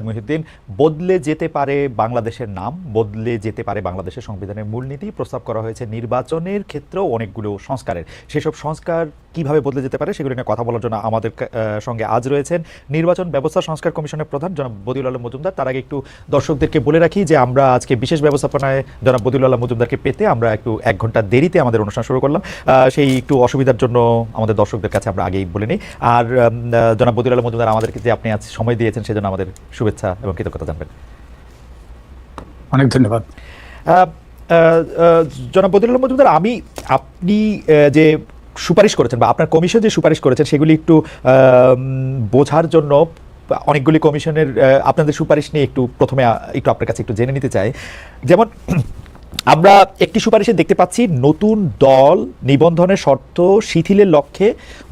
মহিউদ্দিন, বদলে যেতে পারে বাংলাদেশের নাম, বদলে যেতে পারে বাংলাদেশের সংবিধানের মূলনীতি, প্রস্তাব করা হয়েছে নির্বাচনের ক্ষেত্রেও অনেকগুলো সংস্কারের। সেসব সংস্কার কিভাবে বদলে যেতে পারে সেগুলো নিয়ে কথা বলার জন্য আমাদের সঙ্গে আজ রয়েছেন নির্বাচন ব্যবস্থা সংস্কার কমিশনের প্রধান জনাব বদিউল আলম মজুমদার। তার আগে একটু দর্শকদেরকে বলে রাখি যে আমরা আজকে বিশেষ ব্যবস্থাপনায় জনাব বদিউল আলম মজুমদারকে পেতে আমরা একটু 1 ঘন্টা দেরিতে আমাদের অনুষ্ঠান শুরু করলাম। সেই একটু অসুবিধার জন্য আমাদের দর্শকদের কাছে আমরা আগেই বলে নিই। আর জনাব বদিউল আলম মজুমদার আমাদেরকে যে আপনি আজ সময় দিয়েছেন সেজন্য আমাদের শুভেচ্ছা এবং কৃতজ্ঞতা জানবেন। অনেক ধন্যবাদ। জনাব বদিউল আলম মজুমদার, আপনি যে সুপারিশ করেছেন বা আপনার কমিশন যে সুপারিশ করেছেন সেগুলি একটু বোঝার জন্য অনেকগুলি কমিশনের আপনাদের সুপারিশ নিয়ে একটু প্রথমে একটু আপনার কাছে একটু জেনে নিতে চাই। যেমন আমরা একটি সুপারিশে দেখতে পাচ্ছি নতুন দল নিবন্ধনের শর্ত শিথিলের লক্ষ্যে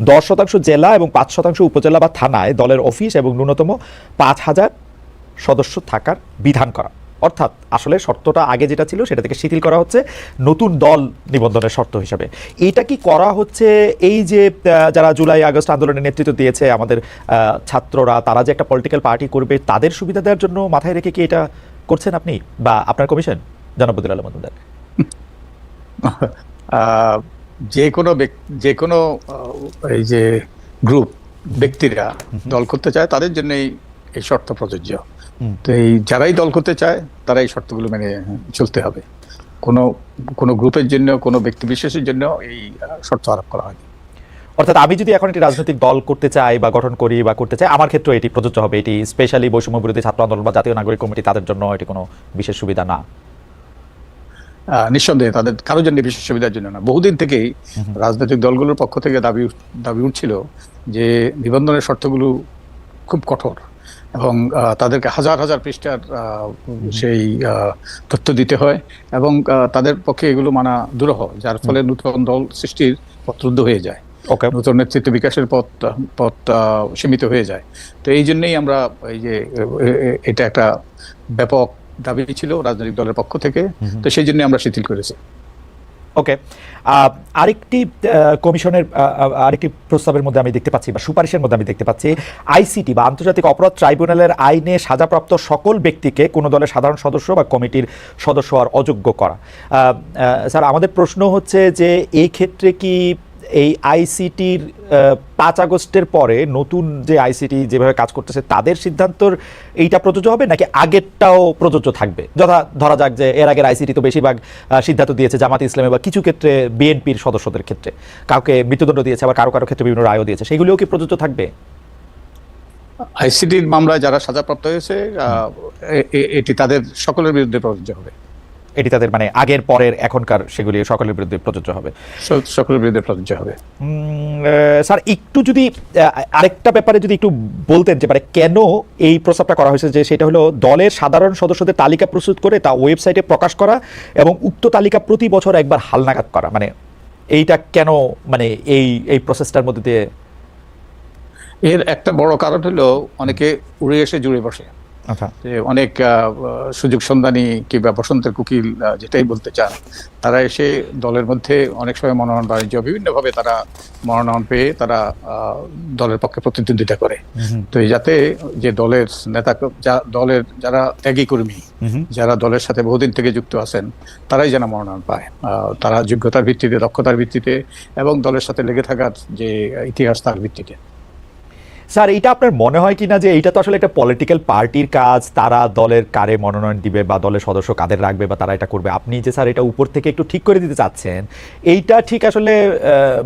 10% জেলা এবং 5% উপজেলা বা থানায় দলের অফিস এবং ন্যূনতম 5,000 সদস্য থাকার বিধান করা। অর্থাৎ আসলে শর্তটা আগে যেটা ছিল সেটা থেকে শিথিল করা হচ্ছে নতুন দল নিবন্ধনের শর্ত হিসাবে। এটা কি করা হচ্ছে এই যে যারা জুলাই আগস্ট আন্দোলনের নেতৃত্ব দিয়েছে আমাদের ছাত্ররা, তারা যে একটা পলিটিক্যাল পার্টি করবে তাদের সুবিধা দেওয়ার জন্য মাথায় রেখে কি এটা করছেন আপনি বা আপনার কমিশন, জনাব বদিউল আলম মজুমদার? যে কোনো এই যে গ্রুপ ব্যক্তিরা দল করতে চায় তাদের জন্যই এই শর্ত প্রযোজ্য। তো এই যারাই দল করতে চায় তারা এই শর্তগুলো মেনে চলতে হবে। কোনো গ্রুপের জন্য, কোনো ব্যক্তি বিশেষের জন্য এই শর্ত আরোপ করা হয়নি। অর্থাৎ আমি যদি এখন একটি রাজনৈতিক দল করতে চাই বা গঠন করি বা করতে চাই, আমার ক্ষেত্রে এটি প্রযোজ্য হবে? এটি স্পেশালি বৈষম্য বিরোধী ছাত্র আন্দোলন বা জাতীয় নাগরিক কমিটি তাদের জন্য এটি কোনো বিশেষ সুবিধা না? নিঃসন্দেহে তাদের কারোর জন্য বিশেষ সুবিধার জন্য না। বহুদিন থেকেই রাজনৈতিক দলগুলোর পক্ষ থেকে দাবি উঠছিল যে নিবন্ধনের শর্তগুলো খুব কঠোর এবং তাদেরকে হাজার হাজার পৃষ্ঠার সেই তথ্য দিতে হয় এবং তাদের পক্ষে এগুলো মানা দুরূহ, যার ফলে নতুন দল সৃষ্টির পথ রুদ্ধ হয়ে যায়, নতুন নেতৃত্ব বিকাশের পথ সীমিত হয়ে যায়। তো এই জন্যই আমরা এই যে এটা একটা ব্যাপক দাবি ছিল রাজনৈতিক দলের পক্ষ থেকে, তো সেই জন্য আমরা শিথিল করেছি। ওকে, আরেকটি কমিশনের আরেকটি প্রস্তাবের মধ্যে আমি দেখতে পাচ্ছি বা সুপারিশের মধ্যে আমি দেখতে পাচ্ছি আইসিটি বা আন্তর্জাতিক অপরাধ ট্রাইব্যুনালের আইনে সাজাপ্রাপ্ত সকল ব্যক্তিকে কোনো দলের সাধারণ সদস্য বা কমিটির সদস্য হওয়ার অযোগ্য করা। স্যার, আমাদের প্রশ্ন হচ্ছে যে এই ক্ষেত্রে কি এই আইসিটির 5 আগস্টের পরে নতুন যে আইসিটি যেভাবে কাজ করতেছে তাদের সিদ্ধান্তর এইটা প্রযোজ্য হবে নাকি আগেরটাও প্রযোজ্য থাকবে? ধরা যাক যে এর আগের আইসিটি তো বেশিরভাগ সিদ্ধান্ত দিয়েছে জামাত ইসলামী বা কিছু ক্ষেত্রে বিএনপির সদস্যদের ক্ষেত্রে, কাউকে মৃত্যুদণ্ড দিয়েছে আবার কারো ক্ষেত্রে বিভিন্ন রায়ও দিয়েছে, সেগুলিও কি প্রযোজ্য থাকবে? আইসিটির মামলায় যারা সাজাপ্রাপ্ত হয়েছে এটি তাদের সকলের বিরুদ্ধে প্রযোজ্য হবে। এটি তাদের মানে আগের পরের এখনকার সেগুলি সকলের বিরুদ্ধে প্রযোজ্য হবে? সকলের বিরুদ্ধে প্রযোজ্য হবে। স্যার, একটু যদি আরেকটা ব্যাপারে যদি একটু বলতেন যে মানে কেন এই প্রস্তাবটা করা হয়েছে, যে সেটা হলো দলের সাধারণ সদস্যদের তালিকা প্রস্তুত করে তা ওয়েবসাইটে প্রকাশ করা এবং উক্ত তালিকা প্রতি বছর একবার হালনাগাদ করা, মানে এইটা কেন, মানে এই প্রসেসটার মধ্যে দিয়ে? এর একটা বড় কারণ হলো অনেকে উড়ে এসে জুড়ে বসে। অনেক সুযোগ সন্ধানী কিংবা বসন্তের কুকিল যেটাই বলতে চান, তারা এসে দলের মধ্যে অনেক সময় মনোনয়ন বাণিজ্য বিভিন্নভাবে তারা মনোনয়ন পেয়ে তারা দলের পক্ষে প্রতিদ্বন্দ্বিতা করে। তো যাতে যে দলের নেতা, দলের যারা ত্যাগী কর্মী, যারা দলের সাথে বহুদিন থেকে যুক্ত আছেন, তারাই যেন মনোনয়ন পায়, তারা যোগ্যতার ভিত্তিতে, দক্ষতার ভিত্তিতে এবং দলের সাথে লেগে থাকার যে ইতিহাস তার ভিত্তিতে। স্যার, এটা আপনার মনে হয় কিনা যে এইটা তো আসলে একটা পলিটিক্যাল পার্টির কাজ, তারা দলের কারে মনোনয়ন দিবে বা দলের সদস্য কাদের রাখবে বা তারা এটা করবে, আপনি যে স্যার এটা উপর থেকে একটু ঠিক করে দিতে চাচ্ছেন, এইটা ঠিক আসলে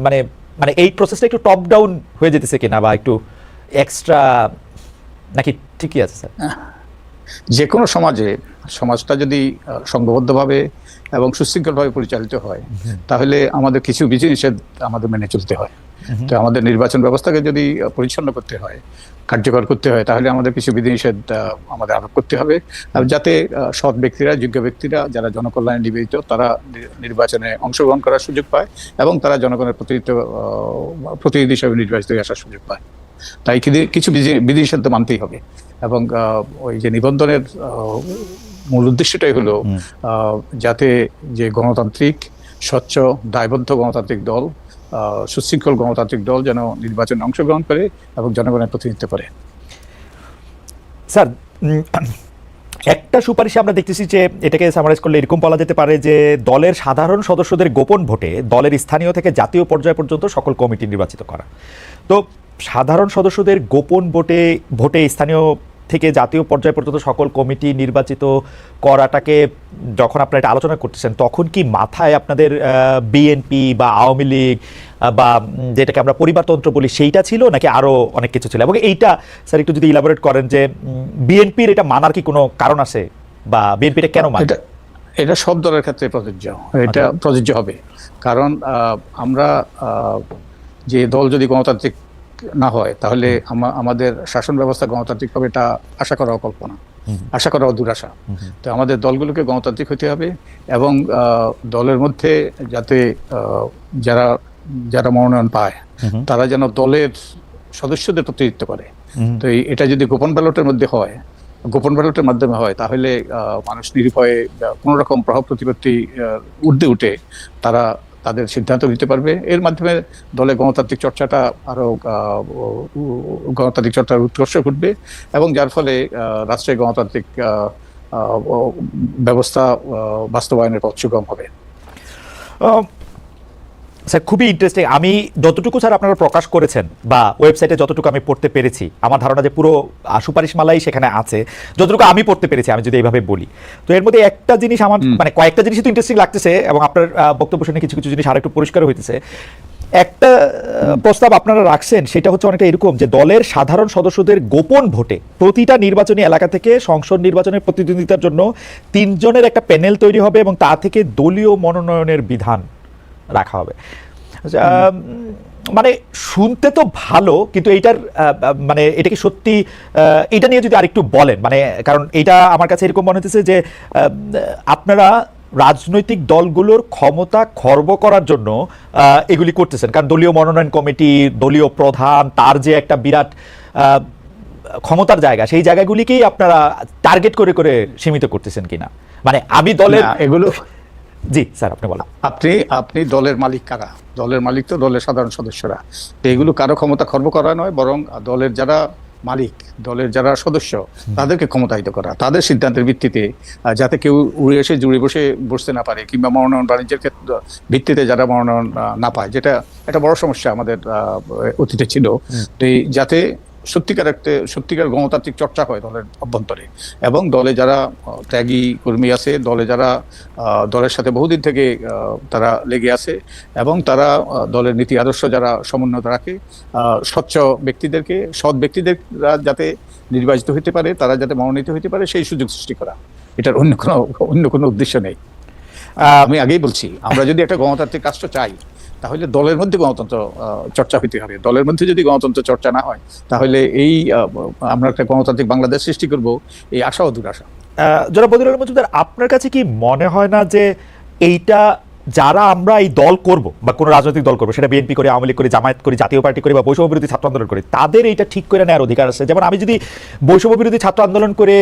মানে মানে এই প্রসেসটা একটু টপ ডাউন হয়ে যেতেছে কিনা বা একটু এক্সট্রা নাকি ঠিকই আছে স্যার? যে কোনো সমাজটা যদি সংঘবদ্ধভাবে এবং সুশৃঙ্খলভাবে পরিচালিত হয় তাহলে আমাদের কিছু বিধিনিষেধ আমাদের মেনে চলতে হয়। তো আমাদের নির্বাচন ব্যবস্থাকে যদি পরিচ্ছন্ন করতে হয়, কার্যকর করতে হয়, তাহলে আমাদের কিছু বিধিনিষেধ আমাদের আরোপ করতে হবে, যাতে সৎ ব্যক্তিরা, যোগ্য ব্যক্তিরা যারা জনকল্যাণে নিবেদিত তারা নির্বাচনে অংশগ্রহণ করার সুযোগ পায় এবং তারা জনগণের প্রতিনিধি হিসেবে নির্বাচিত হয়ে আসার সুযোগ পায়। তাই কিছু বিধিনিষেধ মানতেই হবে। এবং ওই যে নিবন্ধনের মূল উদ্দেশ্যটাই হলো যাতে যে গণতান্ত্রিক, স্বচ্ছ, দায়বদ্ধ গণতান্ত্রিক দল, সুশৃঙ্খল গণতান্ত্রিক দল যেন নির্বাচনে অংশগ্রহণ করে এবং জনগণের প্রতিনিধিত্ব করে। স্যার, একটা সুপারিশে আমরা দেখতেছি যে এটাকে সামারাইজ করলে এরকম বলা যেতে পারে যে দলের সাধারণ সদস্যদের গোপন ভোটে দলের স্থানীয় থেকে জাতীয় পর্যায় পর্যন্ত সকল কমিটি নির্বাচিত করা। তো সাধারণ সদস্যদের গোপন ভোটে স্থানীয় থেকে জাতীয় পর্যায় পর্যন্ত সকল কমিটি নির্বাচিত করাটাকে যখন আপনারা এটা আলোচনা করতেছেন, তখন কি মাথায় আপনাদের বিএনপি বা আওয়ামী লীগ বা যেটাকে আমরা পরিবারতন্ত্র বলি সেইটা ছিল, নাকি আরো অনেক কিছু ছিল? এবং এইটা স্যার একটু যদি ইলাবোরেট করেন যে বিএনপির এটা মানার কি কোনো কারণ আছে, বা বিএনপিটা কেন মানে? এটা সব দলের ক্ষেত্রে প্রযোজ্য, এটা প্রযোজ্য হবে। কারণ আমরা যে দল যদি গণতান্ত্রিক না হয় তাহলে আমাদের শাসন ব্যবস্থা গণতান্ত্রিক হবে, এটা আশা করাও কল্পনা, আশা করাও দুরাশা। তো আমাদের দলগুলোকে গণতান্ত্রিক হতে হবে, এবং দলের মধ্যে যাতে যারা যারা মনোনয়ন পায় তারা যেন দলের সদস্যদের প্রতিনিধিত্ব করে। তো এটা যদি গোপন ব্যালটের মধ্যে হয়, গোপন ব্যালটের মাধ্যমে হয়, তাহলে মানুষ নির্ভয়ে কোনো রকম প্রভাব প্রতিপত্তি ঊর্ধ্বে উঠে তারা তাদের সিদ্ধান্ত নিতে পারবে। এর মাধ্যমে দলে গণতান্ত্রিক চর্চাটা আরো গণতান্ত্রিক চর্চার উৎকর্ষ ঘটবে, এবং যার ফলে রাষ্ট্রের গণতান্ত্রিক ব্যবস্থা বাস্তবায়নের পথ সুগম হবে। স্যার খুবই ইন্টারেস্টিং। আমি যতটুকু স্যার আপনারা প্রকাশ করেছেন বা ওয়েবসাইটে যতটুকু আমি পড়তে পেরেছি, আমার ধারণা যে পুরো সুপারিশমালাই সেখানে আছে, যতটুকু আমি পড়তে পেরেছি, আমি যদি এইভাবে বলি। তো এর মধ্যে একটা জিনিস আমার মানে কয়েকটা জিনিসই তো ইন্টারেস্টিং লাগতেছে, এবং আপনার বক্তব্য শুনে কিছু কিছু জিনিস আর একটু পরিষ্কার হইতেছে। একটা প্রস্তাব আপনারা রাখছেন, সেটা হচ্ছে অনেকটা এরকম যে দলের সাধারণ সদস্যদের গোপন ভোটে প্রতিটা নির্বাচনী এলাকা থেকে সংসদ নির্বাচনের প্রতিদ্বন্দ্বিতার জন্য 3 জনের একটা প্যানেল তৈরি হবে, এবং তা থেকে দলীয় মনোনয়নের বিধান রাখা হবে। মানে শুনতে তো ভালো, কিন্তু এইটার মানে এটা কি সত্যি, এটা নিয়ে যদি আরেকটু বলেন। মানে কারণ এটা আমার কাছে এরকম মনে হচ্ছে যে আপনারা রাজনৈতিক দলগুলোর ক্ষমতা খর্ব করার জন্য এগুলি করতেছেন, কারণ দলীয় মনোনয়ন কমিটি, দলীয় প্রধান, তার যে একটা বিরাট ক্ষমতার জায়গা, সেই জায়গাগুলিকেই আপনারা টার্গেট করে করে সীমিত করতেছেন কিনা। মানে আমি দলের এগুলো জি স্যার আপনি বলেন। আপনি দলের মালিক কারা? দলের মালিক তো দলের সাধারণ সদস্যরা। এগুলো কারো ক্ষমতা খর্ব করা নয়, বরং দলের যারা মালিক, দলের যারা সদস্য, তাদেরকে ক্ষমতায়িত করা, তাদের সিদ্ধান্তের ভিত্তিতে, যাতে কেউ উড়ে এসে জুড়ে বসতে না পারে, কিংবা মনোনয়ন বাণিজ্যের ক্ষেত্রে ভিত্তিতে যারা মনোনয়ন না পায়, যেটা একটা বড় সমস্যা আমাদের অতীতে ছিল। তো যাতে সত্যিকার গণতান্ত্রিক চর্চা হয় দলের অভ্যন্তরে, এবং দলে যারা ত্যাগী কর্মী আছে, দলে যারা দলের সাথে বহুদিন থেকে তারা লেগে আছে, এবং তারা দলের নীতি আদর্শ যারা সমুন্নত রাখে, স্বচ্ছ ব্যক্তিদেরকে, সৎ ব্যক্তিদেররা যাতে নির্বাচিত হতে পারে, তারা যাতে মনোনীত হতে পারে, সেই সুযোগ সৃষ্টি করা। এটার অন্য কোনো উদ্দেশ্য নেই। আমি আগেই বলছি, আমরা যদি একটা গণতান্ত্রিক রাষ্ট্র চাই, তাহলে দলের মধ্যে গণতন্ত্র চর্চা হইতে হবে। দলের মধ্যে যদি গণতন্ত্র চর্চা না হয়, তাহলে এই আমরা একটা গণতান্ত্রিক বাংলাদেশ সৃষ্টি করব, এই আশা ও দুরাশা। জনাব বদিউল আলম মজুমদার, আপনার কাছে কি মনে হয় না যে এইটা যারা আমরা এই দল করব বা কোনো রাজনৈতিক দল করবো, সেটা বিএনপি করি, আওয়ামী লীগ করি, জামায়াত করি, জাতীয় পার্টি করি, বা বৈষম্য বিরোধী ছাত্র আন্দোলন করি, তাদের এইটা ঠিক করে নেওয়ার অধিকার আছে? যেমন আমি যদি বৈষম্য বিরোধী ছাত্র আন্দোলন করে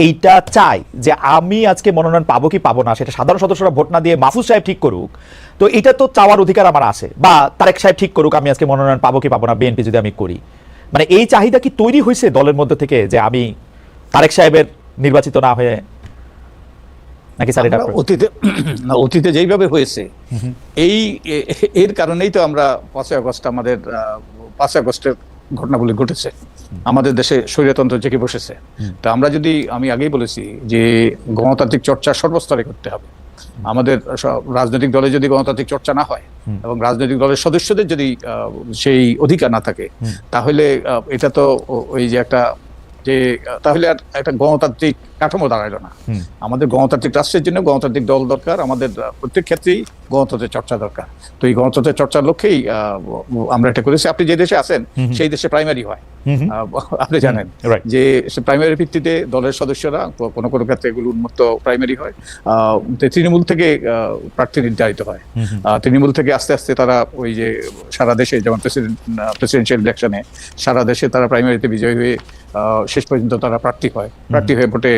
এইটা চাই যে আমি আজকে মনোনয়ন পাবো কি পাবো না, সেটা সাধারণ সদস্যরা ভোট না দিয়ে মাহফুজ সাহেব ঠিক করুক, তো এটা তো চাওয়ার অধিকার আমার আছে। বা তারেক সাহেব ঠিক করুক আমি আজকে মনোনয়ন পাবো কি পাবো না, বিএনপি যদি আমি করি। মানে এই চাহিদা কি তৈরি হয়েছে দলের মধ্যে থেকে যে আমি তারেক সাহেবের নির্বাচিত না হয়ে, নাকি স্যার এটা অতীতে যেইভাবে হয়েছে, এর কারণেই তো আমরা 5ই আগস্ট, আমাদের 5ই আগস্টের ঘটনাগুলি ঘটেছে, আমাদের দেশে স্বৈরতন্ত্র জেগে বসেছে। তো আমরা যদি, আমি আগেই বলেছি যে গণতান্ত্রিক চর্চা সর্বস্তরে করতে হবে। আমাদের রাজনৈতিক দলে যদি গণতান্ত্রিক চর্চা না হয়, এবং রাজনৈতিক দলের সদস্যদের যদি সেই অধিকার না থাকে, তাহলে এটা তো ওই যে তাহলে আর একটা গণতান্ত্রিক কাঠামো দাঁড়াইলো না। আমাদের গণতান্ত্রিক রাষ্ট্রের জন্য গণতান্ত্রিক দল দরকার, আমাদের প্রত্যেক ক্ষেত্রেই গণতন্ত্রের চর্চা দরকার। তো এই গণতন্ত্রের চর্চার লক্ষ্যেই আমরা এটা করেছি। আপনি যে দেশে আছেন সেই দেশে প্রাইমারি হয়, আপনি জানেন যে প্রাইমারি ভিত্তিতে দলের সদস্যরা, কোনো কোনো ক্ষেত্রে এগুলো উন্মুক্ত প্রাইমারি হয়, তৃণমূল থেকে প্রার্থী নির্ধারিত হয়। তৃণমূল থেকে আস্তে আস্তে তারা ওই যে সারা দেশে, যেমন প্রেসিডেন্সিয়াল ইলেকশনে সারা দেশে তারা প্রাইমারিতে বিজয়ী হয়ে শেষ পর্যন্ত তারা প্রার্থী হয়ে ভোটে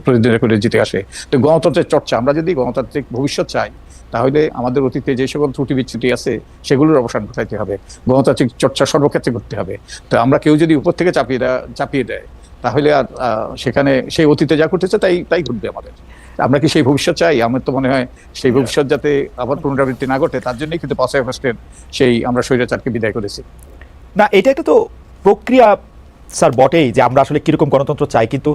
প্রতিদ্বন্দ্বিতা করে জিতে আসে। তো গণতন্ত্রের চর্চা, আমরা যদি গণতান্ত্রিক ভবিষ্যৎ চাই, তাহলে আমাদের অতীতে যে সকল ত্রুটি বিচ্যুতি আছে সেগুলোর অবসান ঘটাইতে হবে, গণতান্ত্রিক চর্চা সর্বক্ষেত্রে করতে হবে। তো আমরা কেউ যদি উপর থেকে চাপিয়ে দেয়, তাহলে আর সেখানে সেই অতীতে যা ঘটেছে তাই তাই ঘটবে আমাদের। আমরা কি সেই ভবিষ্যৎ চাই? আমার তো মনে হয় সেই ভবিষ্যৎ যাতে আবার পুনরাবৃত্তি না ঘটে তার জন্যই কিন্তু 5ই আগস্টের সেই আমরা স্বৈরাচারকে বিদায় করেছি। না, এটা একটা তো প্রক্রিয়া স্যার বটেই যে আমরা আসলে কিরকম গণতন্ত্র চাই, কিন্তু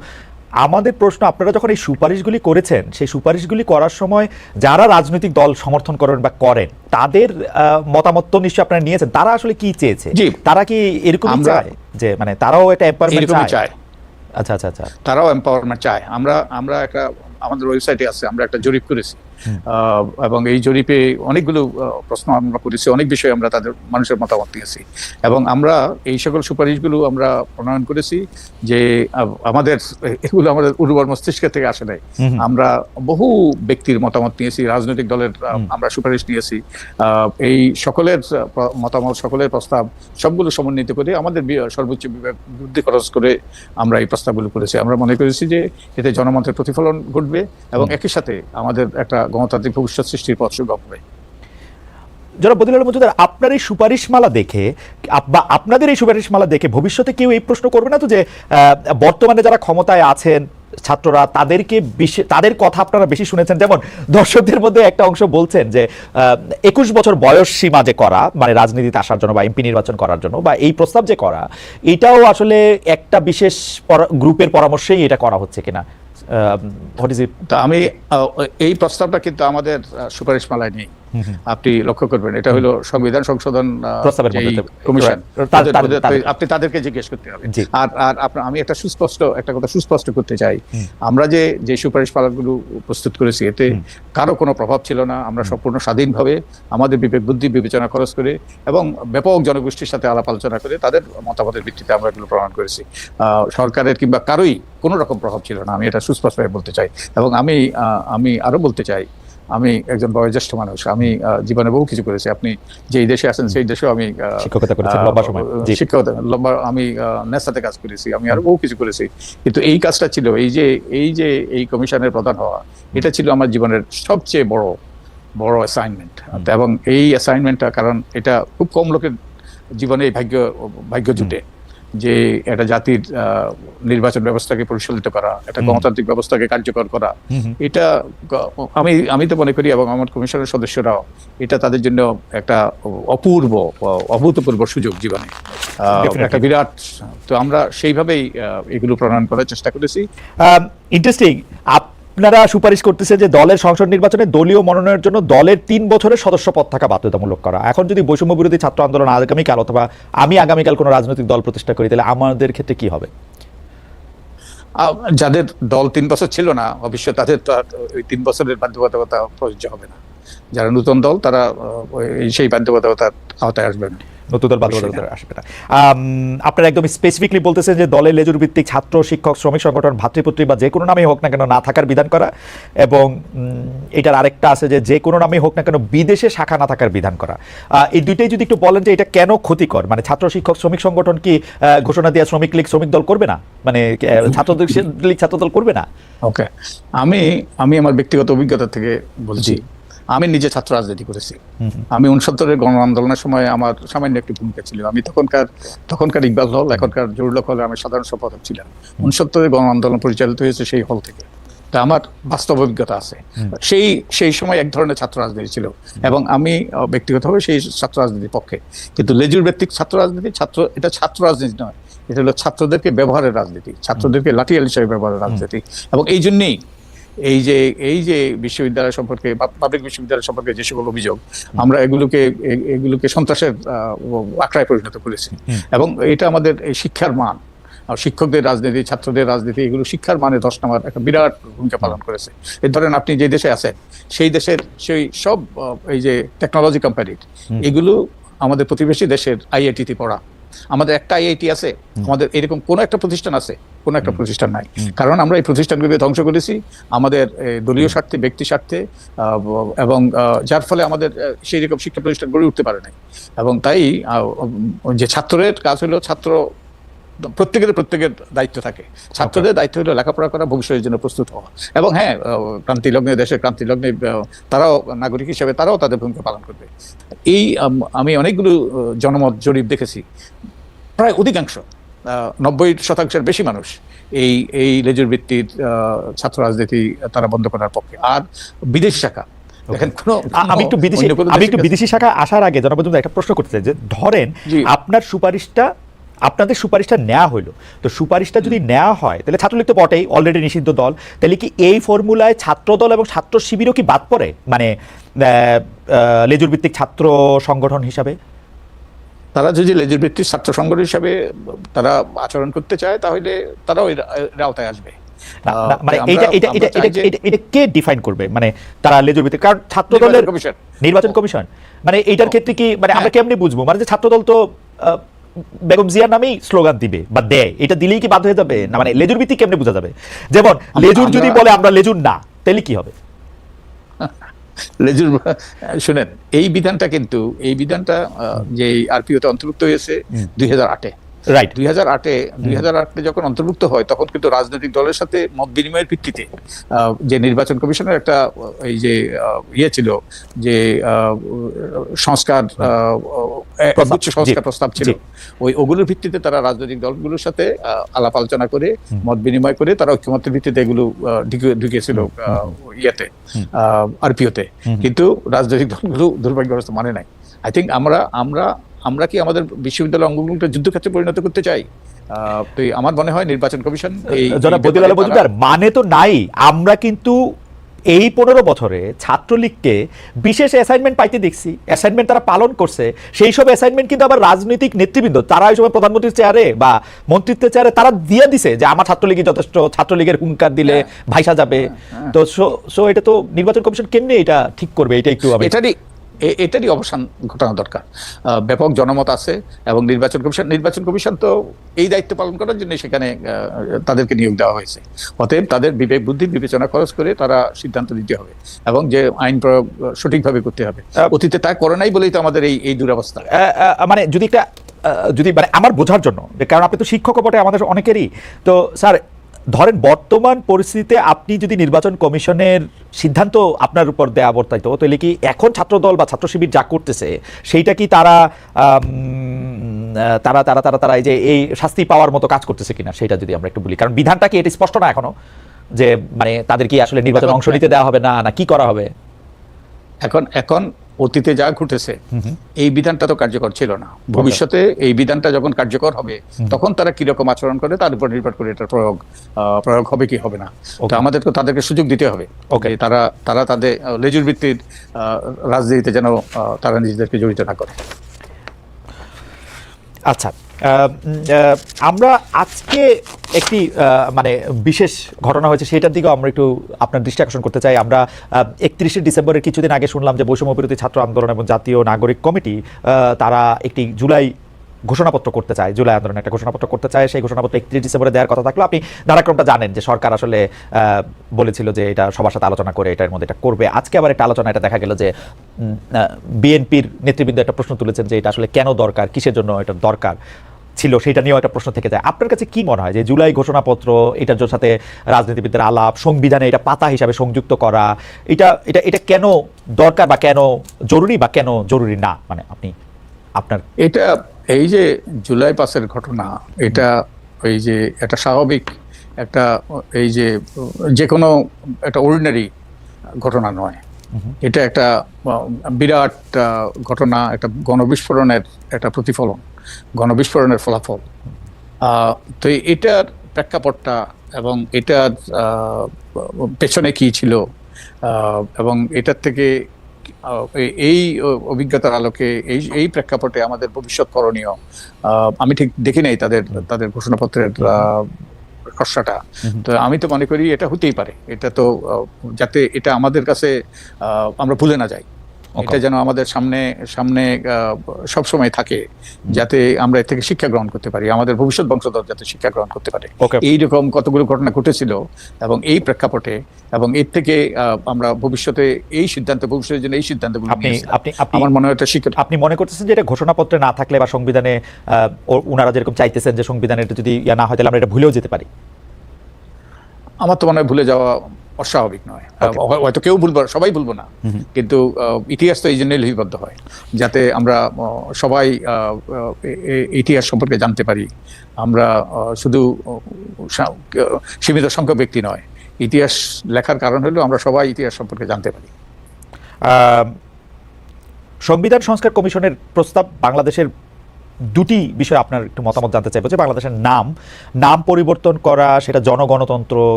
আমাদের প্রশ্ন, আপনারা যখন এই সুপারিশগুলি করেছেন, সেই সুপারিশগুলি করার সময় যারা রাজনৈতিক দল সমর্থন করেন বা করেন তাদের মতামত তো নিশ্চয়ই আপনারা নিয়েছেন, তারা আসলে কি চেয়েছে? তারা কি এরকমই চায় যে মানে তারাও একটা এম্পাওয়ারমেন্ট চায়? আচ্ছা আচ্ছা আচ্ছা, তারাও এম্পাওয়ারমেন্ট চায়। আমরা একটা আমাদের ওয়েবসাইটে আছে, আমরা একটা জরিপ করেছি এবং এই জরিপে অনেকগুলো প্রশ্ন আমরা করেছি, অনেক বিষয়ে আমরা তাদের মানুষের মতামত নিয়েছি এবং আমরা এই সকল সুপারিশগুলো আমরা প্রণয়ন করেছি যে আমাদের এগুলো আমাদের উর্বর মস্তিষ্ক থেকে আসে নাই। আমরা বহু ব্যক্তির মতামত নিয়েছি, রাজনৈতিক দলের আমরা সুপারিশ নিয়েছি, এই সকলের মতামত, সকলের প্রস্তাব সবগুলো সমন্বিত করে আমাদের সর্বোচ্চ বুদ্ধি খরচ করে আমরা এই প্রস্তাবগুলো করেছি। আমরা মনে করেছি যে এতে জনমতের প্রতিফলন ঘটবে এবং একই সাথে আমাদের একটা গণতান্ত্রিক ভবিষ্যৎ সৃষ্টির পথ সুগম হবে। জনাব বদিউল আলম মজুমদার, আপনার এই সুপারিশমালা দেখে বা আপনাদের এই সুপারিশমালা দেখে ভবিষ্যতে কেউ এই প্রশ্ন করবে না তো যে বর্তমানে যারা ক্ষমতায় আছেন ছাত্ররা, তাদের কথা আপনারা বেশি শুনেছেন? যেমন দর্শকদের মধ্যে একটা অংশ বলছেন যে 21 বছর বয়স সীমা যে করা, মানে রাজনীতিতে আসার জন্য বা এমপি নির্বাচন করার জন্য, বা এই প্রস্তাব যে করা, এটাও আসলে একটা বিশেষ গ্রুপের পরামর্শেই এটা করা হচ্ছে কিনা? আমি এই প্রস্তাবটা কিন্তু আমাদের সুপারিশমালায় নেই, আপনি লক্ষ্য করবেন। এটা হলো সংবিধান সংশোধন কমিশন, আপনি তাদেরকে জিজ্ঞেস করতে হবে। আর আমি একটা কথা সুস্পষ্ট করতে চাই, আমরা যে সুপারিশমালাগুলো প্রস্তুত করেছি এতে কারো কোনো প্রভাব ছিল না। আমরা সম্পূর্ণ স্বাধীনভাবে আমাদের বিবেক বুদ্ধি বিবেচনা খরচ করে এবং ব্যাপক জনগোষ্ঠীর সাথে আলাপ আলোচনা করে তাদের মতামতের ভিত্তিতে আমরা এগুলো প্রমাণ করেছি। সরকারের কিংবা কারোই কোনো রকম প্রভাব ছিল না, আমি এটা সুস্পষ্টভাবে বলতে চাই। এবং আমি আরো বলতে চাই, আমি একজন বয়োজ্যেষ্ঠ মানুষ, আমি জীবনে বহু কিছু করেছি। আপনি যেই দেশে আছেন সেই দেশেও আমি শিক্ষকতা করেছি লম্বা সময়, আমি নেসাতে কাজ করেছি, আমি আরো বহু কিছু করেছি। কিন্তু এই কাজটা ছিল, এই কমিশনের প্রধান হওয়া, এটা ছিল আমার জীবনের সবচেয়ে বড় অ্যাসাইনমেন্ট। এবং এই অ্যাসাইনমেন্টটা, কারণ এটা খুব কম লোকের জীবনে ভাগ্য জুটে যে একটা জাতির নির্বাচন ব্যবস্থাকে পরিচালিত করা, একটা গণতান্ত্রিক ব্যবস্থাকে কার্যকর করা, এটা আমি তো মনে করি এবং আমার কমিশনের সদস্যরাও, এটা তাদের জন্য একটা অভূতপূর্ব সুযোগ জীবনে, একটা বিরাট। তো আমরা সেইভাবেই এগুলো প্রণয়ন করার চেষ্টা করেছি। ইন্টারেস্টিং, আপনারা সুপারিশ করতেছে যে দলের সংসদ নির্বাচনে দলীয় মনোনয়নের জন্য দলের 3 বছরের সদস্য পদ থাকা বাধ্যতামূলক করা। এখন যদি বৈষম্য বিরোধী ছাত্র আন্দোলন আগামীকাল অথবা আমি আগামীকাল কোনো রাজনৈতিক দল প্রতিষ্ঠা করি, তাহলে আমাদের ক্ষেত্রে কি হবে? যাদের দল 3 বছর ছিল না, অবশ্যই তাদের তো ওই 3 বছরের বাধ্যবাধকতা প্রযোজ্য হবে না। যারা নতুন দল তারা সেই বাধ্যবাধকতার আওতায় আসবে না, নতুন দল বাধ্যবাধকতা আসবে না। আপনারা একদম স্পেসিফিকলি বলতেছেন যে দলের লেজুর ভিত্তিক ছাত্র, শিক্ষক, শ্রমিক সংগঠন, ভাতৃপুত্রী বা যে কোনো নামেই হোক না কেন না থাকার বিধান করা, এবং এটার আরেকটা আছে যে কোনো নামেই হোক না কেন বিদেশে শাখা না থাকার বিধান করা। এই দুইটাই যদি একটু বলেন যে এটা কেন ক্ষতিকর, মানে ছাত্র, শিক্ষক, শ্রমিক সংগঠন কি ঘোষণা দেওয়া শ্রমিক লীগ শ্রমিক দল করবে না, মানে ছাত্রদের লীগ ছাত্র দল করবে না? ওকে, আমি আমার ব্যক্তিগত অভিজ্ঞতা থেকে বলছি। আমি নিজে ছাত্র রাজনীতি করেছি। আমি 69-এর গণ আন্দোলনের সময় আমার সামান্য একটি ভূমিকা ছিল। আমি তখনকার ইকবাল হল, এখনকার জরুলক হলে আমি সাধারণ সম্পাদক ছিলাম। 69-এর গণ আন্দোলন পরিচালিত হয়েছে সেই হল থেকে। তা আমার বাস্তব অভিজ্ঞতা আছে। সেই সময় এক ধরনের ছাত্র রাজনীতি ছিল এবং আমি ব্যক্তিগতভাবে সেই ছাত্র রাজনীতির পক্ষে। কিন্তু লেজুর ভিত্তিক ছাত্র রাজনীতি, এটা ছাত্র রাজনীতি নয়, এটা হলো ছাত্রদেরকে ব্যবহারের রাজনীতি, ছাত্রদেরকে লাঠিয়াল হিসেবে ব্যবহারের রাজনীতি। এবং এই জন্যেই এই যে বিশ্ববিদ্যালয় সম্পর্কে, পাবলিক বিশ্ববিদ্যালয় সম্পর্কে যে সকল অভিযোগ, আমরা এগুলোকে সন্ত্রাসের আখড়ায় পরিণত করেছি। এবং এটা আমাদের এই শিক্ষার মান, শিক্ষকদের রাজনীতি, ছাত্রদের রাজনীতি, এগুলো শিক্ষার মানে ধস নামার একটা বিরাট ভূমিকা পালন করেছে। এই ধরেন আপনি যে দেশে আছেন সেই দেশের সেই সব এই যে টেকনোলজি কোম্পানি, এগুলো আমাদের প্রতিবেশী দেশের আইআইটিতে পড়া। আমাদের একটা আইআইটি আছে, আমাদের এরকম কোন একটা প্রতিষ্ঠান আছে? কোন একটা প্রতিষ্ঠান নাই। কারণ আমরা এই প্রতিষ্ঠানগুলোকে ধ্বংস করেছি আমাদের দলীয় স্বার্থে, ব্যক্তি স্বার্থে, এবং যার ফলে আমাদের সেই রকম শিক্ষা প্রতিষ্ঠান গড়ে উঠতে পারে নাই। এবং তাই যে ছাত্রের কাজ হলো, প্রত্যেকের দায়িত্ব থাকে। ছাত্রদের দায়িত্ব হলো লেখাপড়া করা, ভবিষ্যতের জন্য প্রস্তুত হওয়া। এবং হ্যাঁ, দেশের ক্রান্তি লগ্নে তারাও নাগরিক হিসেবে তারাও তাদের ভূমিকা পালন করবে। আমি অনেকগুলো জনমত জরিপ দেখেছি, প্রায় অধিকাংশ 90% বেশি মানুষ এই এই লেজুর ভিত্তির ছাত্র রাজনীতি তারা বন্ধ করার পক্ষে। আর বিদেশি শাখা দেখেন, আমি একটু বিদেশি শাখা আসার আগে জনাব মজুমদার একটা প্রশ্ন করতে চাই যে ধরেন আপনাদের সুপারিশটা নেওয়া হইলো, তো সুপারিশটা যদি নেওয়া হয় তাহলে ছাত্রলীগ তো বটেই, অলরেডি নিষিদ্ধ দল, তাহলে কি এই ফর্মুলায় ছাত্রদল এবং ছাত্র শিবিরও কি বাদ পড়ে, মানে লেজুর ভিত্তিক ছাত্র সংগঠন হিসাবে? তারা যদি লেজুর ভিত্তিক ছাত্র সংগঠন হিসাবে তারা আচরণ করতে চায় তাহলে তারাও এর আওতায় আসবে। মানে এটা কে ডিফাইন করবে, মানে তারা লেজুর ভিত্তিক? কারণ ছাত্র দলের নির্বাচন কমিশন, মানে এইটার ক্ষেত্রে কি, মানে আমরা কেমনে বুঝবো, মানে যে ছাত্রদল তো বেগম জিয়ার নামেই স্লোগান দিবে বা দেয়, এটা দিলেই কি বাধ্য হয়ে যাবে না? মানে লেজুর ভিত্তিক কেমনে বোঝা যাবে? যেমন লেজুর যদি বলে আমরা লেজুর না, তাহলে কি হবে? লেজুর শুনেন, এই বিধানটা যে আরপিওতে অন্তর্ভুক্ত হয়েছে 2008-এ, রাইট, 2008-এ যখন অন্তর্ভুক্ত হয় তখন কিন্তু রাজনৈতিক দলের সাথে মত বিনিময়ের ভিত্তিতে যে নির্বাচন কমিশনের একটা এই যে ছিল, যে সংস্কার প্রস্তাব ছিল, ওগুলোর ভিত্তিতে তারা রাজনৈতিক দলগুলোর সাথে আলাপ আলোচনা করে মত বিনিময় করে তারা ঐক্যমতের ভিত্তিতে এগুলো ঢুকিয়েছিল আরপিওতে। কিন্তু রাজনৈতিক দলগুলো দুর্ভাগ্যগ্রস্ত মানে নাই। আই থিঙ্ক আমরা কি আমাদের বিশ্ববিদ্যালয় অঙ্গনগুলোকে যুদ্ধক্ষেত্রে পরিণত করতে চাই? তো আমার মনে হয় নির্বাচন কমিশন মানে তো নাই। আমরা কিন্তু এই 15 বছরে ছাত্রলীগকে বিশেষ অ্যাসাইনমেন্ট পাইতে দেখছি, অ্যাসাইনমেন্ট তারা পালন করছে, সেই সব অ্যাসাইনমেন্ট কিন্তু আবার রাজনৈতিক নেতৃবৃন্দ তারা ওই সময় প্রধানমন্ত্রীর চেয়ারে বা মন্ত্রিত্বের চেয়ারে তারা দিয়ে দিছে যে আমার ছাত্রলীগই যথেষ্ট, ছাত্রলীগের হুঙ্কার দিলে ভাইসা যাবে। তো সো এটা তো নির্বাচন কমিশন কেমনে এটা ঠিক করবে? এটা একটু এটারই অবসান ঘটানো দরকার। ব্যাপক জনমত আছে এবং নির্বাচন কমিশন তো এই দায়িত্ব পালন করার জন্য সেখানে তাদেরকে নিয়োগ দেওয়া হয়েছে। অতএব তাদের বিবেক বুদ্ধি বিবেচনা খরচ করে তারা সিদ্ধান্ত নিতে হবে এবং যে আইন প্রয়োগ সঠিকভাবে করতে হবে। অতীতে তা করে নাই বলেই তো আমাদের এই দুরবস্থা। মানে যদি মানে আমার বোঝার জন্য, কারণ আপনি তো শিক্ষক বটে আমাদের অনেকেরই, তো স্যার ধরেন বর্তমান পরিস্থিতিতে আপনি যদি নির্বাচন কমিশনের সিদ্ধান্ত আপনার উপর দেয়া বর্তাইতো, তাহলে কি এখন ছাত্রদল বা ছাত্র শিবির যা করতেছে সেইটা কি তারা তারা তারা তারা তারা এই যে এই শাস্তি পাওয়ার মতো কাজ করতেছে কিনা সেটা যদি আমরা একটু বলি, কারণ বিধানটা কি এটা স্পষ্ট না এখনো, যে মানে তাদের কি আসলে নির্বাচনে অংশ নিতে দেওয়া হবে না কি করা হবে? এখন অতীতে যা ঘটেছে এই বিধানটা তো কার্যকর ছিল না। ভবিষ্যতে এই বিধানটা যখন কার্যকর হবে তখন তারা কিরকম আচরণ করে তার উপর নির্ভর করে এটার প্রয়োগ হবে কি হবে না। তো আমাদের তো তাদেরকে সুযোগ দিতে হবে তারা তাদের লেজুর ভিত্তির রাজনীতিতে যেন তারা নিজেদেরকে জড়িত না করে। আচ্ছা, আমরা আজকে একটি মানে বিশেষ ঘটনা হয়েছে সেটার দিকেও আমরা একটু আপনার দৃষ্টি আকর্ষণ করতে চাই। আমরা 31শে ডিসেম্বরের কিছুদিন আগে শুনলাম যে বৈষম্য বিরোধী ছাত্র আন্দোলন এবং জাতীয় নাগরিক কমিটি তারা একটি জুলাই ঘোষণাপত্র করতে চায়, জুলাই আন্দোলনে একটা ঘোষণাপত্র করতে চায়। সেই ঘোষণাপত্র 31 ডিসেম্বরে দেওয়ার কথা থাকলো। আপনি ধারাক্রমটা জানেন যে সরকার আসলে বলেছিল যে এটা সবার সাথে আলোচনা করে এটার মধ্যে এটা করবে। আজকে আবার একটা আলোচনা, এটা দেখা গেল যে বিএনপির নেতৃবৃন্দ একটা প্রশ্ন তুলেছেন যে এটা আসলে কেন দরকার, কিসের জন্য এটা দরকার ছিল, সেটা নিয়েও একটা প্রশ্ন থেকে যায়। আপনার কাছে কি মনে হয় যে জুলাই ঘোষণাপত্র এটার সাথে রাজনীতিবিদদের আলাপ, সংবিধানে এটা পাতা হিসাবে সংযুক্ত করা, এটা কেন দরকার বা কেন জরুরি বা কেন জরুরি না? মানে আপনি আপনার এটা এই যে জুলাই পাসের ঘটনা, এটা ওই যে একটা স্বাভাবিক একটা এই যে কোনো একটা অর্ডিনারি ঘটনা নয়। এটা একটা বিরাট ঘটনা, একটা গণবিস্ফোরণের একটা প্রতিফলন, গণবিস্ফোরণের ফলাফল। তো এটার প্রেক্ষাপটটা এবং এটার পেছনে কি ছিল এবং এটার থেকে এই অভিজ্ঞতার আলোকে এই প্রেক্ষাপটে আমাদের ভবিষ্যৎ করণীয় আমি ঠিক দেখি নাই তাদের ঘোষণাপত্রের খসড়াটা। তো আমি তো মনে করি এটা হতেই পারে, এটা তো যাতে এটা আমাদের কাছে আমরা ভুলে না যাই, এটা যেন আমাদের সামনে সবসময় থাকে, যাতে আমরা এর থেকে শিক্ষা গ্রহণ করতে পারি, আমাদের ভবিষ্যৎ বংশধর যাতে শিক্ষা গ্রহণ করতে পারে। এইরকম কতগুলো ঘটনা ঘটেছিল এবং এই প্রেক্ষাপটে এবং এর থেকে আমরা ভবিষ্যতে ভবিষ্যতের জন্য এই সিদ্ধান্তগুলো আমার মনে হয় আপনি মনে করতেছেন যে এটা ঘোষণাপত্রে না থাকলে বা সংবিধানে ওনারা যেরকম চাইতেছেন যে সংবিধানে যদি না হয় তাহলে আমরা এটা ভুলেও যেতে পারি? আমার তো মনে হয় ভুলে যাওয়া অস্বাভাবিক নয়। হয়তো কেউ ভুলবো, সবাই ভুলবো না, কিন্তু ইতিহাস তো এই জন্যই লিপিবদ্ধ হয় যাতে আমরা সবাই ইতিহাস সম্পর্কে জানতে পারি। আমরা শুধু সীমিত সংখ্যক ব্যক্তি নয়, ইতিহাস লেখার কারণ হলো আমরা সবাই ইতিহাস সম্পর্কে জানতে পারি। সংবিধান সংস্কার কমিশনের প্রস্তাব বাংলাদেশের দুটি বিষয় আপনার একটু মতামত জানতে চাইবো, যে বাংলাদেশের নাম পরিবর্তন করা, সেটা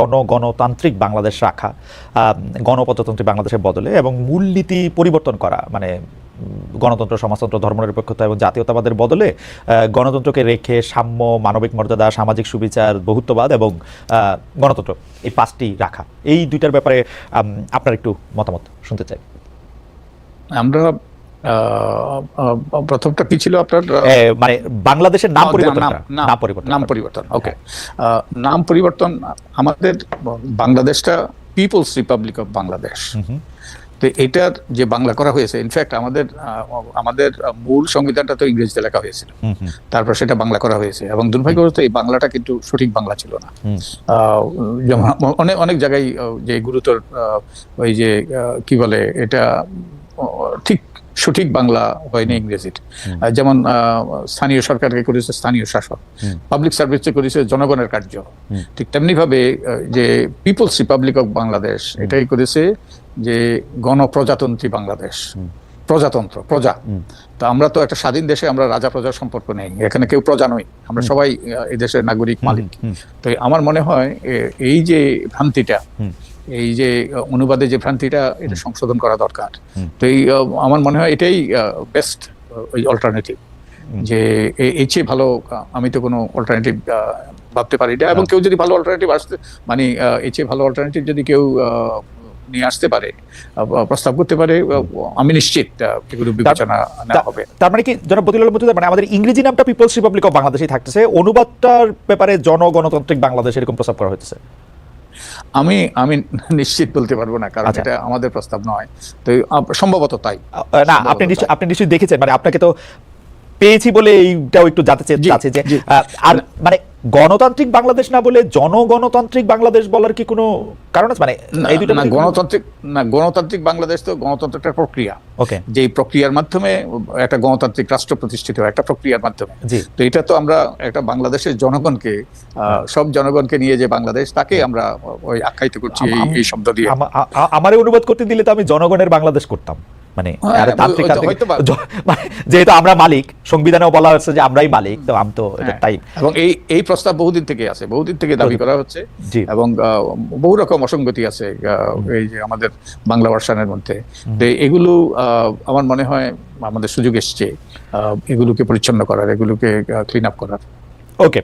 জনগণতান্ত্রিক বাংলাদেশ রাখা, গণপ্রজাতন্ত্রী বাংলাদেশের বদলে, এবং মূলনীতি পরিবর্তন করা, মানে গণতন্ত্র, সমাজতন্ত্র, ধর্মনিরপেক্ষতা এবং জাতীয়তাবাদের বদলে গণতন্ত্রকে রেখে সাম্য, মানবিক মর্যাদা, সামাজিক সুবিচার, বহুত্ববাদ এবং গণতন্ত্র, এই পাঁচটি রাখা। এই দুইটার ব্যাপারে আপনার একটু মতামত শুনতে চাই। আমরা প্রথমটা কি ছিল আপনার? মানে বাংলাদেশের নাম পরিবর্তন। ওকে, নাম পরিবর্তন। আমাদের বাংলাদেশটা পিপলস রিপাবলিক অফ বাংলাদেশ। তো এটার যে বাংলা করা হয়েছে, ইনফ্যাক্ট আমাদের মূল সংবিধানটা তো ইংরেজিতে লেখা হয়েছিল, তারপর সেটা বাংলা করা হয়েছে, এবং দুর্ভাগ্যবশত এই বাংলাটা কিন্তু সঠিক বাংলা ছিল না। যেমন অনেক জায়গায় যে গুরুতর ওই যে কি বলে এটা ঠিক সঠিক বাংলা হয়নি ইংরেজির। যেমন স্থানীয় সরকারকে করেছে স্থানীয় শাসক, পাবলিক সার্ভিসকে করেছে জনগণের কার্য। ঠিক তেমনি ভাবে যে পিপলস রিপাবলিক অফ বাংলাদেশ এটাই করেছে যে গণপ্রজাতন্ত্রী বাংলাদেশ, প্রজাতন্ত্র, প্রজা। তো আমরা তো একটা স্বাধীন দেশে, আমরা রাজা প্রজার সম্পর্ক নেই, এখানে কেউ প্রজা নই, আমরা সবাই এই দেশের নাগরিক, মালিক। তো আমার মনে হয় এই যে ভ্রান্তিটা, এই যে অনুবাদে যে ভ্রান্তিটা, এটা সংশোধন করা দরকার। তো এই আমার মনে হয় এটাই বেস্ট ওই অল্টারনেটিভ, যে এই চেয়ে ভালো আমি তো কোনো অল্টারনেটিভ ভাবতে পারি না। এবং কেউ যদি ভালো অল্টারনেটিভ আসতে, মানে এই চেয়ে ভালো অল্টারনেটিভ যদি কেউ নিয়ে আসতে পারে, প্রস্তাব করতে পারে, আমি নিশ্চিত এগুলো বিবেচনা নেওয়া হবে। তার মানে কি জনাব বদিউল আলম মজুমদার, মানে আমাদের ইংরেজি নামটা পিপলস রিপাবলিক অফ বাংলাদেশই থাকতেছে, অনুবাদটার ব্যাপারে জনগণতান্ত্রিক বাংলাদেশ এরকম প্রস্তাব করা হয়েছে? আমি নিশ্চিত বলতে পারবো না, কারণ এটা আমাদের প্রস্তাব নয়। তো সম্ভবত তাই না, আপনি নিশ্চয়ই দেখেছেন, মানে আপনাকে তো পেয়েছি বলে এইটাও একটু জানতে চাচ্ছি যে, আর মানে গণতান্ত্রিক বাংলাদেশ না বলে জনগণতান্ত্রিক বাংলাদেশ বলার কি কোনো কারণ আছে? মানে এই দুটো গণতান্ত্রিক বাংলাদেশ তো গণতন্ত্র একটা প্রক্রিয়া, যে প্রক্রিয়ার মাধ্যমে একটা গণতান্ত্রিক রাষ্ট্র প্রতিষ্ঠিত হয়, একটা প্রক্রিয়ার মাধ্যমে। তো এটা তো আমরা একটা বাংলাদেশের জনগণকে, সব জনগণকে নিয়ে যে বাংলাদেশ, তাকে আমরা ওই আখ্যায়িত করছি এই শব্দ দিয়ে। আমারে অনুবাদ করতে দিলে তো আমি জনগণের বাংলাদেশ করতাম, মানে যেহেতু আমরা মালিক, সংবিধানেও বলা হচ্ছে যে আমরাই মালিক, তো আমি তো তাই। এবং এই প্রস্তাব বহুদিন থেকে আছে, বহুদিন থেকে দাবি করা হচ্ছে, এবং বহু রকম অসঙ্গতি আছে এই যে আমাদের বাংলা ভার্সনের মধ্যে। এগুলো আমার মনে হয় আমাদের সুযোগ এসছে এগুলোকে পরিচ্ছন্ন করার, এগুলোকে ক্লিন আপ করার। ওকে,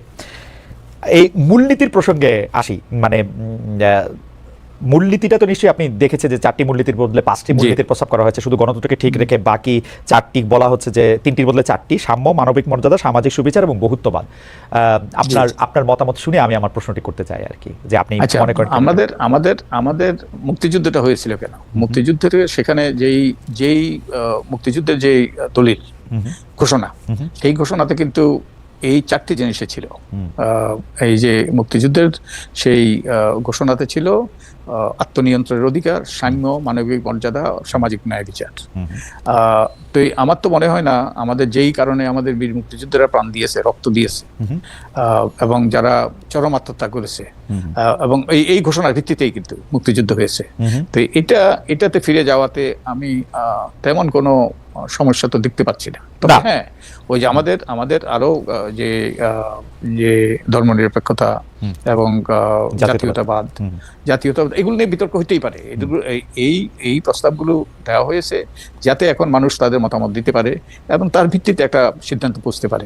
এই মূলনীতির প্রসঙ্গে আসি। মানে মূলনীতিটা তো নিশ্চয়ই আপনি দেখেছেন যে 4টি মূলনীতির বদলে 5টি মূলনীতির প্রস্তাব করা হয়েছে, শুধু গণতন্ত্রকে ঠিক রেখে বাকি 4টি বলা হচ্ছে যে 3টির বদলে 4টি, সাম্য, মানবিক মর্যাদা, সামাজিক সুবিচার এবং বহুত্ববাদ। আপনার মতামত শুনে আমি আমার প্রশ্নটি করতে চাই আর কি, যে আপনি মনে করেন আমাদের মুক্তিযুদ্ধটা হয়েছিল কেন? মুক্তিযুদ্ধের সেখানে যেই মুক্তিযুদ্ধের যে দলিল ঘোষণা, এই ঘোষণাতে কিন্তু এই 4টি জিনিসে ছিল। এই যে মুক্তিযুদ্ধের সেই ঘোষণাতে ছিল আত্মনিয়ন্ত্রণের অধিকার, সাম্য, মানবিক মর্যাদা, সামাজিক ন্যায় বিচার। তো আমার তো মনে হয় না আমাদের যেই কারণে আমাদের বীর মুক্তিযুদ্ধরা প্রাণ দিয়েছে, রক্ত দিয়েছে, এবং যারা চরম আত্মহত্যা করেছে, এবং এই ঘোষণার ভিত্তিতেই কিন্তু মুক্তিযুদ্ধ হয়েছে। তো এটাতে ফিরে যাওয়াতে আমি তেমন কোনো সমস্যা তো দেখতে পাচ্ছি না। তবে হ্যাঁ, ওই যে আমাদের আরো যে ধর্মনিরপেক্ষতা এবং জাতীয়তাবাদ এগুলো নিয়ে বিতর্ক হইতেই পারে। এই প্রস্তাবগুলো দেওয়া হয়েছে যাতে এখন মানুষ তাদের মতামত দিতে পারে এবং তার ভিত্তিতে একটা সিদ্ধান্ত পৌঁছতে পারে।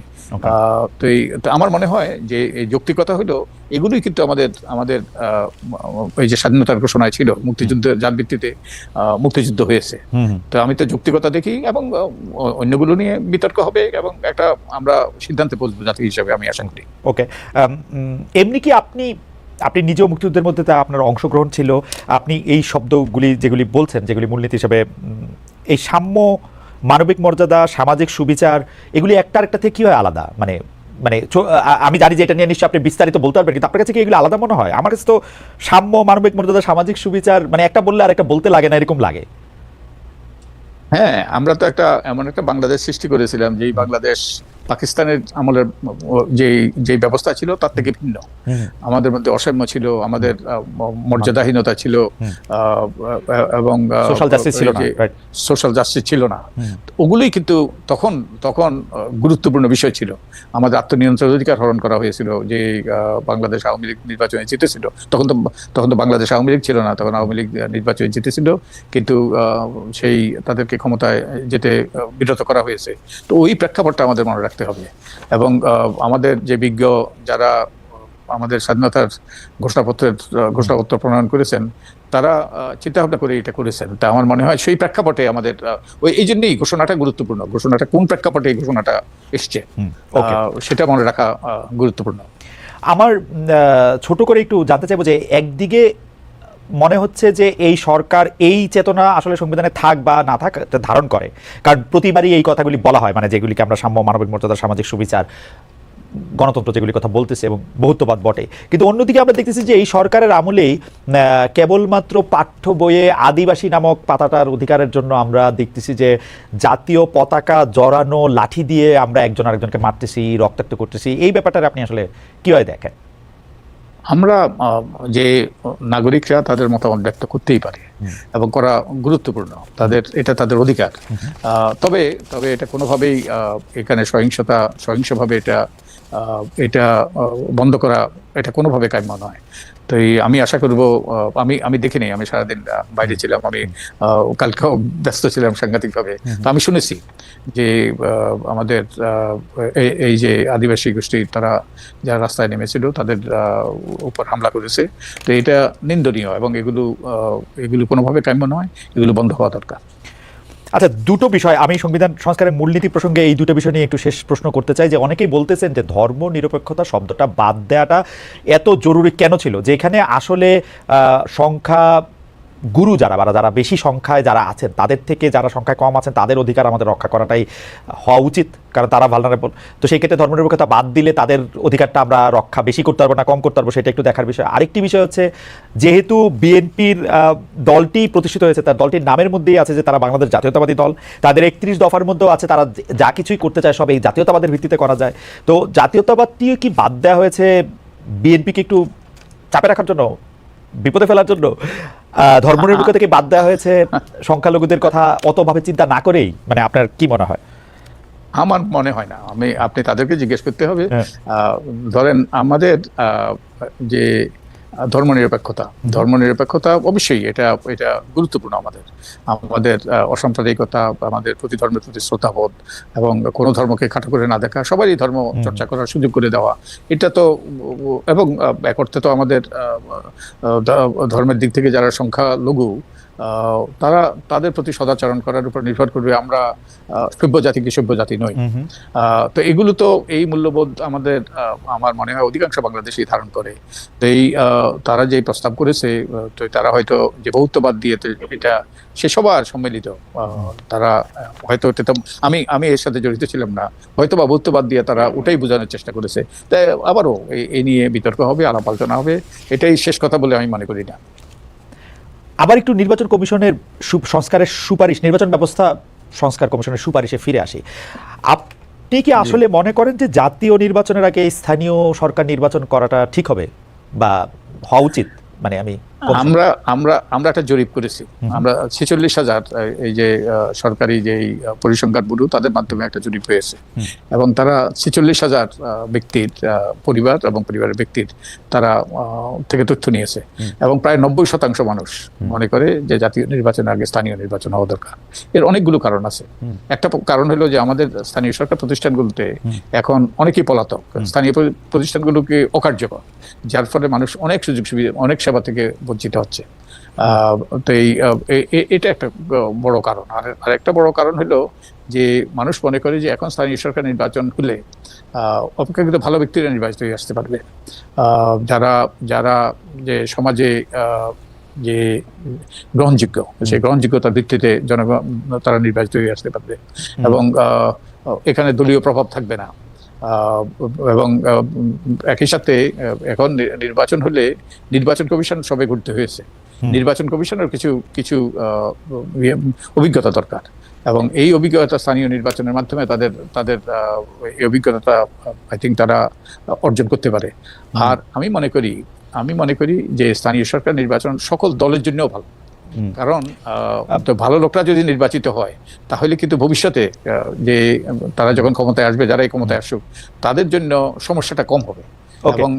তো আমার মনে হয় যে এই যৌক্তিকতা হলো এগুলোই কিন্তু আমাদের এই যে স্বাধীনতার ঘোষণায় ছিল, মুক্তিযুদ্ধের যার ভিত্তিতে মুক্তিযুদ্ধ হয়েছে। তো আমি তো যৌক্তিকতা দেখি, এবং অন্যগুলো নিয়ে বিতর্ক হবে এবং একটা আমরা সিদ্ধান্তে পৌঁছবো জাতি হিসাবে, আমি আশা করি। ওকে, এমনি কি আপনি নিজেও মুক্তিযুদ্ধের মধ্যে আপনার অংশগ্রহণ ছিল, আপনি এই শব্দগুলি যেগুলি বলছেন, যেগুলি মূলনীতি হিসেবে, এই সাম্য, মানবিক মর্যাদা, সামাজিক সুবিচার, এগুলি একটা থেকে কি হয় আলাদা? মানে মানে আমি জানি যে এটা নিয়ে নিশ্চয়ই আপনি বিস্তারিত বলতে পারবেন, কিন্তু আপনার কাছে কি এগুলো আলাদা মনে হয়? আমার কাছে তো সাম্য, মানবিক মর্যাদা, সামাজিক সুবিচার মানে একটা বললে আর একটা বলতে লাগে না, এরকম লাগে। হ্যাঁ, আমরা তো এমন একটা বাংলাদেশ সৃষ্টি করেছিলাম যেই বাংলাদেশ পাকিস্তানের আমলের যেই যেই ব্যবস্থা ছিল তার থেকে ভিন্ন। আমাদের মধ্যে অসাম্য ছিল, আমাদের মর্যাদাহীনতা ছিল, এবং সোশ্যাল জাস্টিস ছিল না, সোশ্যাল জাস্টিস ছিল না। ওগুলোই কিন্তু তখন তখন গুরুত্বপূর্ণ বিষয় ছিল। আমাদের আত্মনিয়ন্ত্রণ অধিকার হরণ করা হয়েছিল যে বাংলাদেশ আওয়ামী লীগ নির্বাচনে জিতেছিল। তখন তো বাংলাদেশ আওয়ামী লীগ ছিল না, তখন আওয়ামী লীগ নির্বাচনে জিতেছিল, কিন্তু সেই তাদেরকে ক্ষমতায় যেতে বিরত করা হয়েছে। তো ওই প্রেক্ষাপটটা আমাদের মনে রাখতে হবে। এবং আমাদের যে বিজ্ঞ যারা আমাদের স্বাধীনতার ঘোষণাপত্র প্রণয়ন করেছেন, তারা চিন্তা ভাবনা করে এটা করেছেন। তা আমার মনে হয় সেই প্রেক্ষাপটে আমাদের এই জন্যই ঘোষণাটা গুরুত্বপূর্ণ। ঘোষণাটা কোন প্রেক্ষাপটে এই ঘোষণাটা এসছে সেটা মনে রাখা গুরুত্বপূর্ণ। আমার ছোট করে একটু জানতে চাইবো যে একদিকে মনে হচ্ছে যে এই সরকার এই চেতনা আসলে সংবিধানে থাক বা না থাক ধারণ করে, কারণ প্রতিবারই এই কথাগুলি বলা হয়, মানে যেগুলিকে আমরা সাম্য, মানবিক মর্যাদা, সামাজিক সুবিচার, গণতন্ত্র যেগুলির কথা বলতেছে এবং বহুত্ববাদ বটে। কিন্তু অন্যদিকে আমরা দেখতেছি যে এই সরকারের আমলেই কেবলমাত্র পাঠ্য বইয়ে আদিবাসী নামক পাতাটার অধিকারের জন্য আমরা দেখতেছি যে জাতীয় পতাকা জড়ানো লাঠি দিয়ে আমরা একজন আরেকজনকে মারতেছি, রক্তাক্ত করতেছি। এই ব্যাপারটা আপনি আসলে কিভাবে দেখেন? আমরা যে নাগরিকরা তাদের মতামত ব্যক্ত করতেই পারে এবং করা গুরুত্বপূর্ণ, এটা তাদের অধিকার। তবে এটা কোনোভাবেই এখানে সহিংসভাবে এটা বন্ধ করা এটা কোনোভাবে কাম্য নয়। তো আমি আশা করব, আমি দেখিনি, আমি সারাদিন বাইরে ছিলাম, আমি কালকেও ব্যস্ত ছিলাম সাংঘাতিকভাবে। তো আমি শুনেছি যে আমাদের এই যে আদিবাসী গোষ্ঠী তারা যারা রাস্তায় নেমেছিল তাদের উপর হামলা করেছে। তো এটা নিন্দনীয় এবং এগুলো কোনোভাবে কাম্য নয়, এগুলো বন্ধ হওয়া দরকার। আচ্ছা, দুটো বিষয় আমি সংবিধান সংস্কারের মূলনীতি প্রসঙ্গে এই দুটো বিষয় নিয়ে একটু শেষ প্রশ্ন করতে চাই। যে অনেকেই বলতেছেন যে ধর্ম নিরপেক্ষতা শব্দটা বাদ দেওয়াটা এত জরুরি কেন ছিল, যেখানে আসলে সংখ্যা গুরু যারা বেশি সংখ্যায় যারা আছেন তাদের থেকে যারা সংখ্যায় কম আছেন তাদের অধিকার আমাদের রক্ষা করাটাই হওয়া উচিত, কারণ তারা ভালনারেবল। তো সেই ক্ষেত্রে ধর্মনিরপেক্ষতা বাদ দিলে তাদের অধিকারটা আমরা রক্ষা বেশি করতে পারবো না কম করতে পারবো, সেটা একটু দেখার বিষয়। আরেকটি বিষয় হচ্ছে, যেহেতু বিএনপির দলটি প্রতিষ্ঠিত হয়েছে, তার দলটির নামের মধ্যেই আছে যে তারা বাংলাদেশ জাতীয়তাবাদী দল, তাদের 31 দফার মধ্যেও আছে তারা যা কিছুই করতে চায় সব এই জাতীয়তাবাদের ভিত্তিতে করা যায়। তো জাতীয়তাবাদটিও কি বাদ দেওয়া হয়েছে বিএনপিকে একটু চাপে রাখার জন্য, বিপদে ফেলার জন্য? ধর্মনিরপেক্ষতা থেকে বাদ দেওয়া হয়েছে সংখ্যালঘুদের কথা অতভাবে চিন্তা না করেই? মানে আপনার কি মনে হয়? আমার মনে হয় না। আপনি তাদেরকে জিজ্ঞেস করতে হবে। ধরেন আমাদের যে ধর্মনিরপেক্ষতা অবশ্যই এটা গুরুত্বপূর্ণ। আমাদের অসাম্প্রদায়িকতা, আমাদের প্রতি ধর্মের প্রতি শ্রদ্ধাবোধ এবং কোনো ধর্মকে খাটো করে না দেখা, সবারই ধর্ম চর্চা করার সুযোগ করে দেওয়া, এটা তো। এবং এক অর্থে তো আমাদের ধর্মের দিক থেকে যারা সংখ্যালঘু তাদের প্রতি সদাচরণ করার উপর নির্ভর করবে আমরা সভ্য জাতি কি সভ্য জাতি নই। তো এগুলো তো এই মূল্যবোধ আমার মনে হয় অধিকাংশ বাংলাদেশী ধারণ করে। তো তারা যে প্রস্তাব করেছে, তো তারা হয়তো যে বহুত্ববাদ দিয়ে এটা সে সবার সম্মিলিত, তারা হয়তো আমি এর সাথে জড়িত ছিলাম না, হয়তো বা বহুত্ববাদ দিয়ে তারা ওটাই বোঝানোর চেষ্টা করেছে। তাই আবারও এই নিয়ে বিতর্ক হবে, আলাপ আলোচনা হবে, এটাই শেষ কথা বলে আমি মনে করি না। আবার একটু নির্বাচন কমিশনের সংস্কারের সুপারিশ, নির্বাচন ব্যবস্থা সংস্কার কমিশনের সুপারিশে ফিরে আসি। আপনি কি আসলে মনে করেন যে জাতীয় নির্বাচনের আগে স্থানীয় সরকার নির্বাচন করাটা ঠিক হবে বা হওয়া উচিত? মানে আমরা একটা জরিপ করেছি। আমরা 46,000 এই যে সরকারি যে পরিসংখ্যান ব্যুরো তাদের মাধ্যমে একটা জরিপ হয়েছে, এবং তারা 46,000 ব্যক্তির পরিবার এবং পরিবারের ব্যক্তির তারা থেকে তথ্য নিয়েছে, এবং প্রায় 90% মানুষ মনে করে যে জাতীয় নির্বাচনের আগে স্থানীয় নির্বাচন হওয়া দরকার। এর অনেকগুলো কারণ আছে। একটা কারণ হলো যে আমাদের স্থানীয় সরকার প্রতিষ্ঠানগুলোতে এখন অনেকেই পলাতক, স্থানীয় প্রতিষ্ঠানগুলোকে অকার্যকর, যার ফলে মানুষ অনেক সুযোগ সুবিধা, অনেক সেবা থেকে বঞ্চিত হচ্ছে। তো এটা একটা বড় কারণ। আর একটা বড় কারণ হলো যে মানুষ মনে করে যে এখন স্থানীয় সরকার নির্বাচন হলে অপেক্ষাকৃত ভালো ব্যক্তিরা নির্বাচিত হয়ে আসতে পারবে, যারা যে সমাজে যে গ্রহণযোগ্য, সেই গ্রহণযোগ্যতার ভিত্তিতে জনগণ তারা নির্বাচিত হয়ে আসতে পারবে, এবং এখানে দলীয় প্রভাব থাকবে না। এবং একই সাথে এখন নির্বাচন হলে নির্বাচন কমিশন সবে ঘুরতে হয়েছে। নির্বাচন কমিশনের কিছু কিছু অভিজ্ঞতা দরকার, এবং এই অভিজ্ঞতা স্থানীয় নির্বাচনের মাধ্যমে তাদের তাদের এই অভিজ্ঞতা আই থিঙ্ক তারা অর্জন করতে পারে। আর আমি মনে করি যে স্থানীয় সরকার নির্বাচন সকল দলের জন্যও ভালো, কারণ তো ভালো লোকরা যদি নির্বাচিত হয় তাহলে কিন্তু ভবিষ্যতে যে তারা যখন ক্ষমতায় আসবে, যারা এই ক্ষমতায় আসুক, তাদের জন্য সমস্যাটা কম হবে। এবং